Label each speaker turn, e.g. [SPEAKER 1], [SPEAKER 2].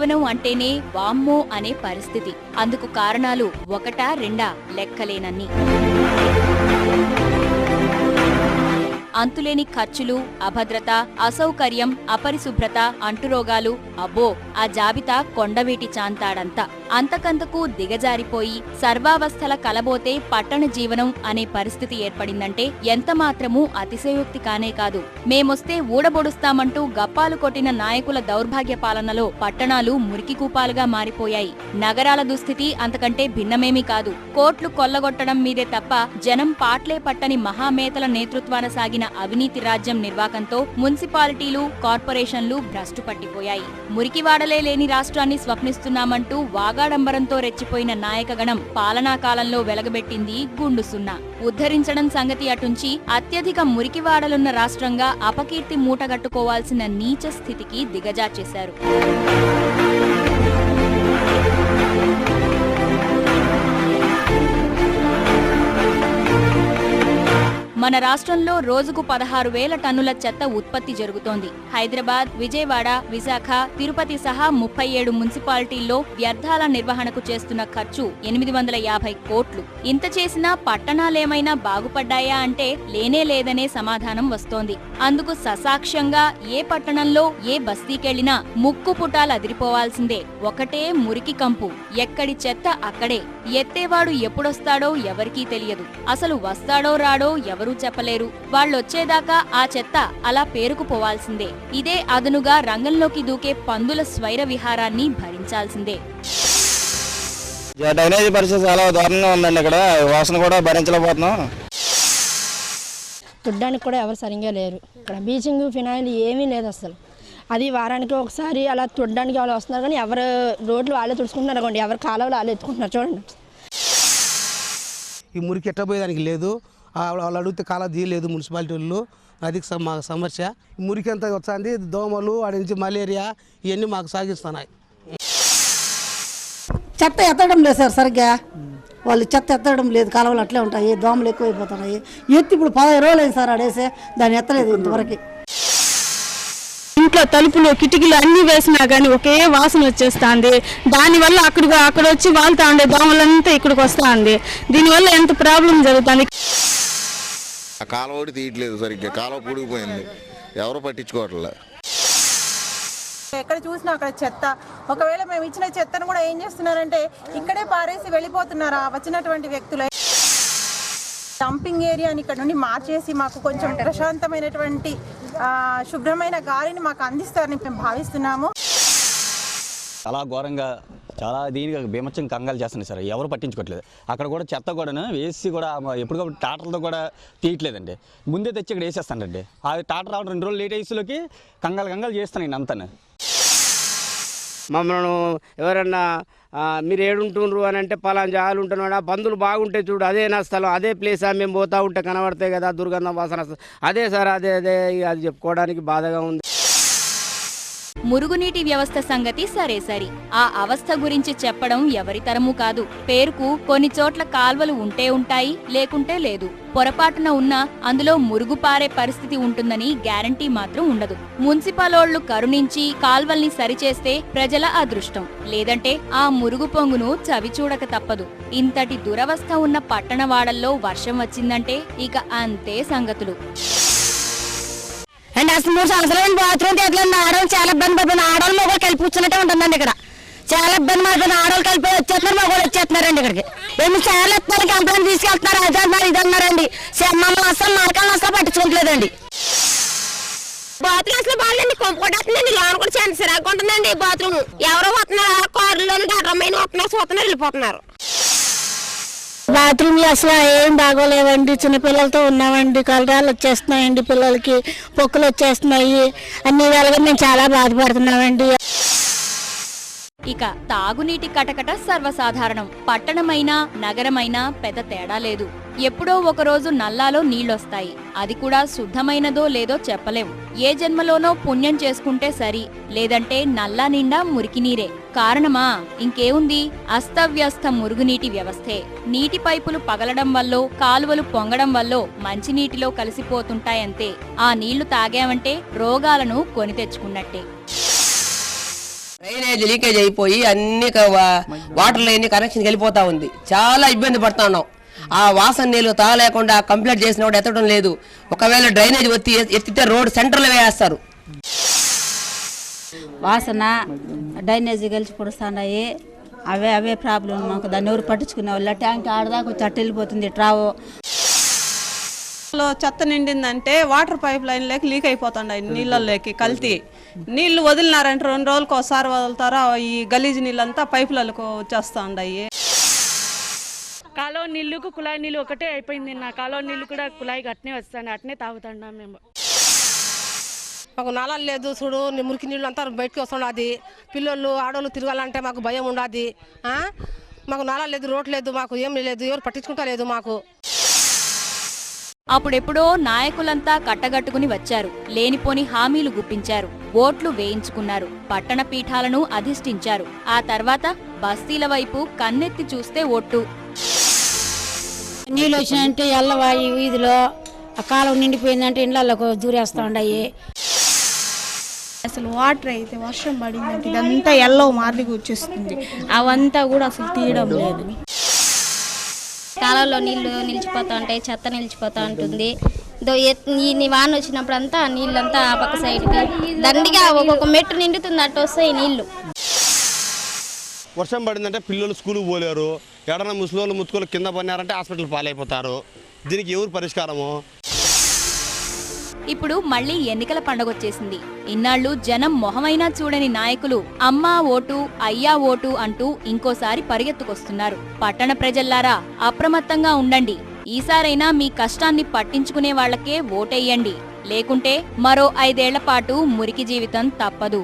[SPEAKER 1] జీవనం అంటేనే వామ్మో అనే పరిస్థితి. అందుకు కారణాలు ఒకటా రెండా లెక్కలేనన్ని. అంతులేని ఖర్చులు, అభద్రత, అసౌకర్యం, అపరిశుభ్రత, అంటురోగాలు, అబ్బో ఆ జాబితా కొండవీటి చాంతాడంతా. అంతకంతకు దిగజారిపోయి సర్వావస్థల కలబోతే పట్టణ జీవనం అనే పరిస్థితి ఏర్పడిందంటే ఎంతమాత్రమూ అతిశయోక్తి కానే కాదు. మేమొస్తే ఊడబొడుస్తామంటూ గప్పాలు కొట్టిన నాయకుల దౌర్భాగ్య పాలనలో పట్టణాలు మురికికూపాలుగా మారిపోయాయి. నగరాల దుస్థితి అంతకంటే భిన్నమేమీ కాదు. కోట్లు కొల్లగొట్టడం మీదే తప్ప జనం పాట్లే పట్టని మహామేతల నేతృత్వాన సాగిన అవినీతి రాజ్యం నిర్వాకంతో మున్సిపాలిటీలు, కార్పొరేషన్లు భ్రష్టు పట్టిపోయాయి. మురికివాడలే లేని రాష్ట్రాన్ని స్వప్నిస్తున్నామంటూ వాగాడంబరంతో రెచ్చిపోయిన నాయకగణం పాలనా కాలంలో వెలగబెట్టింది గుండు సున్నా. ఉద్ధరించడం సంగతి అటుంచి అత్యధిక మురికివాడలున్న రాష్ట్రంగా అపకీర్తి మూటగట్టుకోవాల్సిన నీచ స్థితికి దిగజార్చేశారు. మన రాష్ట్రంలో రోజుకు 16,000 టన్నుల చెత్త ఉత్పత్తి జరుగుతోంది. హైదరాబాద్, విజయవాడ, విశాఖ, తిరుపతి సహా 37 మున్సిపాలిటీల్లో వ్యర్థాల నిర్వహణకు చేస్తున్న ఖర్చు 850 కోట్లు. ఇంత చేసినా పట్టణాలేమైనా బాగుపడ్డాయా అంటే లేనే లేదనే సమాధానం వస్తోంది. అందుకు ససాక్ష్యంగా ఏ పట్టణంలో ఏ బస్తీకెళ్లినా ముక్కు పుటాలు అదిరిపోవాల్సిందే. ఒకటే మురికి కంపు. ఎక్కడి చెత్త అక్కడే. ఎత్తేవాడు ఎప్పుడొస్తాడో ఎవరికీ తెలియదు. అసలు వస్తాడో రాడో ఎవరూ చెప్పలేరు. వాళ్ళొచ్చేదాకా ఆ చెత్త అలా పేరుకుపోవాల్సిందే. ఇదే అదనుగా రంగంలోకి దూకే పందుల స్వైర విహారాన్ని భరించాల్సిందే.
[SPEAKER 2] డ్రైనేజీ పరిస్థితి చాలా దారుణంగా ఉందండి. ఇక్కడ వాసన కూడా భరించలేకపోతున్నాం.
[SPEAKER 3] తుడ్డానికి కూడా ఎవరు సరిగ్గా లేరు. ఇక్కడ బీచింగ్, ఫినాయిల్ ఏమీ లేదు అసలు. అది వారానికి ఒకసారి అలా తుడ్డానికి వాళ్ళు వస్తున్నారు, కానీ ఎవరు రోడ్లు వాళ్ళే తుడుచుకుంటున్నారు అనుకోండి, ఎవరు కాలువలు వాళ్ళే ఎత్తుకుంటున్నారు. చూడండి,
[SPEAKER 4] ఈ మురికి ఎట్టబోయేదానికి లేదు. వాళ్ళు అడిగితే కాలా తీయలేదు మున్సిపాలిటీ వాళ్ళు. అది మా సమస్య. మురికి అంతా వస్తుంది. దోమలు, వాడి నుంచి మలేరియా ఇవన్నీ మాకు సాగిస్తున్నాయి.
[SPEAKER 5] చెత్త ఎత్తడం లేదు సార్ సరిగ్గా. వాళ్ళు చెత్త ఎత్తడం లేదు, కాలువలు అట్లే ఉంటాయి. దోమలు ఎక్కువైపోతున్నాయి. ఎత్తి ఇప్పుడు 15 రోజులు అయింది సార్ ఆడేసే, దాన్ని ఎత్తలేదు ఇంతవరకు.
[SPEAKER 6] ఇంట్లో తలుపులు, కిటికీలు అన్ని వేసినా కానీ ఒకే వాసన వచ్చేస్తుంది. దానివల్ల అక్కడ వచ్చి వాళ్తా ఉండే దోమలంతా ఇక్కడికి వస్తా ఉంది. దీనివల్ల ఎంత ప్రాబ్లం జరుగుతుంది.
[SPEAKER 7] కాలువ ఒకటి తీయట్లేదు సరిగ్గా. కాలువ పొడిగిపోయింది, ఎవరు పట్టించుకోవట్లే.
[SPEAKER 8] ఎక్కడ చూసినా అక్కడ చెత్త. ఒకవేళ మేము ఇచ్చిన చెత్తను కూడా ఏం చేస్తున్నారంటే ఇక్కడే పారేసి వెళ్ళిపోతున్నారు వచ్చినటువంటి వ్యక్తులు. డంపింగ్ ఏరియాని ఇక్కడ నుండి మార్చేసి మాకు కొంచెం ప్రశాంతమైనటువంటి శుభ్రమైన గాలిని మాకు అందిస్తారని మేము భావిస్తున్నాము.
[SPEAKER 9] చాలా ఘోరంగా, చాలా దీనిగా బీమచ్చం కంగాలు చేస్తున్నాయి సార్. ఎవరు పట్టించుకోవట్లేదు. అక్కడ కూడా చెత్త కూడా వేసి కూడా ఎప్పటికప్పుడు టాటర్లతో కూడా తీయట్లేదండి. ముందే తెచ్చి ఇక్కడ వేసేస్తానండి. ఆ టాటర్ రావడం 2 రోజులు లేట్ అయ్యేలోకి కంగాలు చేస్తానండి అంతా.
[SPEAKER 2] మమ్మల్ని ఎవరన్నా మీరు ఏడుంటుండ్రు అని అంటే పలానా జాలు ఉంటున్నాడు, ఆ పందులు బాగుంటే చూడు అదే నా స్థలం, అదే ప్లేసా, మేము పోతా ఉంటే కనబడతాయి కదా దుర్గంధం వాసన. అదే సార్, అదే అది చెప్పుకోవడానికి బాధగా ఉంది.
[SPEAKER 1] మురుగునీటి వ్యవస్థ సంగతి సరే సరి. ఆ అవస్థ గురించి చెప్పడం ఎవరితరమూ కాదు. పేరుకు కొన్ని చోట్ల కాల్వలు ఉంటే ఉంటాయి, లేకుంటే లేదు. పొరపాటున ఉన్నా అందులో మురుగు పారే పరిస్థితి ఉంటుందని గ్యారంటీ మాత్రం ఉండదు. మున్సిపలోళ్లు కరుణించి కాల్వల్ని సరిచేస్తే ప్రజల అదృష్టం. లేదంటే ఆ మురుగు పొంగును చవిచూడక తప్పదు. ఇంతటి దురవస్థ ఉన్న పట్టణవాడల్లో వర్షం వచ్చిందంటే ఇక అంతే సంగతులు.
[SPEAKER 3] అండ్ అసలు 3 సంవత్సరాలు బాత్రూమ్ ఎట్లా ఆడవాళ్ళు చాలా ఇబ్బంది పడుతుంది. ఆడవాళ్ళు మగవాళ్ళు కలిపి కూర్చున్నట్టే ఉంటుందండి. ఇక్కడ చాలా ఇబ్బంది పడుతుంది. ఆడవాళ్ళు కలిపి వచ్చేస్తున్నారు, మగవాళ్ళు వచ్చేస్తున్నారండి. ఇక్కడికి ఏమి చాలా ఇస్తున్నారు, కంప్లైంట్ తీసుకెళ్తున్నారు, అది అన్నారు ఇది అన్నారండి. మమ్మల్ని అసలు నరకాలను అసలు పట్టించుకోవట్లేదండి.
[SPEAKER 10] బాత్రూమ్ అసలు బాగాలండి, కొంపకొట్టేస్తుందండి. లోన కూడా చాలా సిరాగా ఉంటుందండి బాత్రూమ్. ఎవరో వస్తున్నారు, కారులోని గడ్రమైన వస్తున్నారు, చూస్తున్నారు, వెళ్ళిపోతున్నారు.
[SPEAKER 3] బాత్రూమ్ అసలు ఏం బాగోలేవండి. చిన్నపిల్లలతో ఉన్నామండి, కలరాలు వచ్చేస్తున్నాయండి, పిల్లలకి పొక్కులు వచ్చేస్తున్నాయి. అన్ని వేళగా మేము చాలా బాధపడుతున్నామండి.
[SPEAKER 1] ఇక తాగునీటి కటకట సర్వసాధారణం. పట్టణమైనా నగరమైనా పెద్ద తేడా లేదు. ఎప్పుడో ఒకరోజు నల్లాలో నీళ్లొస్తాయి. అది కూడా శుద్ధమైనదో లేదో చెప్పలేం. ఏ జన్మలోనో పుణ్యం చేసుకుంటే సరి, లేదంటే నల్లా నిండా మురికినీరే. కారణమా? ఇంకేముంది, అస్తవ్యస్త మురుగునీటి వ్యవస్థే. నీటి పైపులు పగలడం వల్లో, కాలువలు పొంగడం వల్లో మంచినీటిలో కలిసిపోతుంటాయంతే. ఆ నీళ్లు తాగామంటే రోగాలను కొని తెచ్చుకున్నట్టే.
[SPEAKER 11] డ్రైనేజ్ లీకేజ్ అయిపోయి అన్ని వాటర్ లైన్ కనెక్షన్ వెళ్ళిపోతా ఉంది. చాలా ఇబ్బంది పడతా ఉన్నాం. ఆ వాసన నీళ్ళు తాగలేకుండా కంప్లీట్ చేసిన కూడా ఎత్తడం లేదు. ఒకవేళ డ్రైనేజ్ ఎత్తితే రోడ్ సెంటర్లో వేస్తారు.
[SPEAKER 3] వాసన డ్రైనేజీ గెలిచి పొడుస్తున్నాయి. అవే ప్రాబ్లం మాకు. దాన్ని ఎవరు పట్టించుకునే వాళ్ళు. ట్యాంక్ ఆడదాకా వచ్చి అట్టు వెళ్ళిపోతుంది ట్రావో.
[SPEAKER 6] చెత్త నిండిందంటే వాటర్ పైప్ లైన్ లేక లీక్ అయిపోతుండాయి. నీళ్ళలోకి కల్తీ నీళ్లు వదిలినారంటే 2 రోజులకు ఒకసారి వదులుతారా. ఈ గలీజ్ నీళ్ళంతా పైపులకు వచ్చేస్తా ఉన్నాయి.
[SPEAKER 12] కాలువ నీళ్ళకు కుళాయి నీళ్ళు ఒకటే అయిపోయింది. నా కాలువ నీళ్ళు కూడా కుళాయి అట్నే వస్తాను, అట్నే తాగుతున్నాం మేము.
[SPEAKER 11] మాకు నాళాలు లేదు చూడు, మురికి నీళ్ళు అంతా బయటకు వస్తున్నది. పిల్లలు ఆడవాళ్ళు తిరగాలంటే మాకు భయం ఉండదు. మాకు నాళాలు లేదు, రోడ్ లేదు, మాకు ఏం లేదు, ఎవరు పట్టించుకుంటా లేదు మాకు.
[SPEAKER 1] అప్పుడెప్పుడో నాయకులంతా కట్టగట్టుకుని వచ్చారు. లేనిపోని హామీలు గుప్పించారు. ఓట్లు వేయించుకున్నారు. పట్టణ పీఠాలను అధిష్ఠించారు. ఆ తర్వాత బస్తీల వైపు కన్నెత్తి చూస్తే ఒట్టు.
[SPEAKER 3] నీళ్ళు వచ్చినాయంటే ఎల్లవాయి వీధిలో ఆ కాలం నిండిపోయిందంటే ఇళ్ళకు దూరేస్తూ ఉన్నాయి.
[SPEAKER 6] అసలు వాటర్ అయితే వర్షం పడిందంటే ఇదంతా ఎల్లో మార్లికి వచ్చేస్తుంది. అవంతా కూడా అసలు తీయడం లేదు.
[SPEAKER 10] కాలంలో నీళ్లు నిలిచిపోతా ఉంటాయి, చెత్త నిలిచిపోతా ఉంటుంది. ఈ వాన వచ్చినప్పుడు అంతా నీళ్ళంతా ఆ పక్క సైడ్కి దండిగా ఒక్కొక్క మెట్టు నిండుతుంది. అట్టు వస్తాయి నీళ్లు.
[SPEAKER 13] వర్షం పడిందంటే పిల్లలు స్కూల్కి పోలేరు. ఎడన ముసలోళ్ళు ముత్తుకోలు కింద పడినారంటే హాస్పిటల్ పాలైపోతారు. దీనికి ఎవరు పరిష్కారము?
[SPEAKER 1] ఇప్పుడు మళ్లీ ఎన్నికల పండగొచ్చేసింది. ఇన్నాళ్లు జనం మొహమైనా చూడని నాయకులు అమ్మా ఓటు అయ్యా ఓటు అంటూ ఇంకోసారి పరిగెత్తుకొస్తున్నారు. పట్టణ ప్రజల్లారా అప్రమత్తంగా ఉండండి. ఈసారైనా మీ కష్టాన్ని పట్టించుకునే వాళ్లకే ఓటెయ్యండి. లేకుంటే మరో 5 ఏళ్ల పాటు మురికి జీవితం తప్పదు.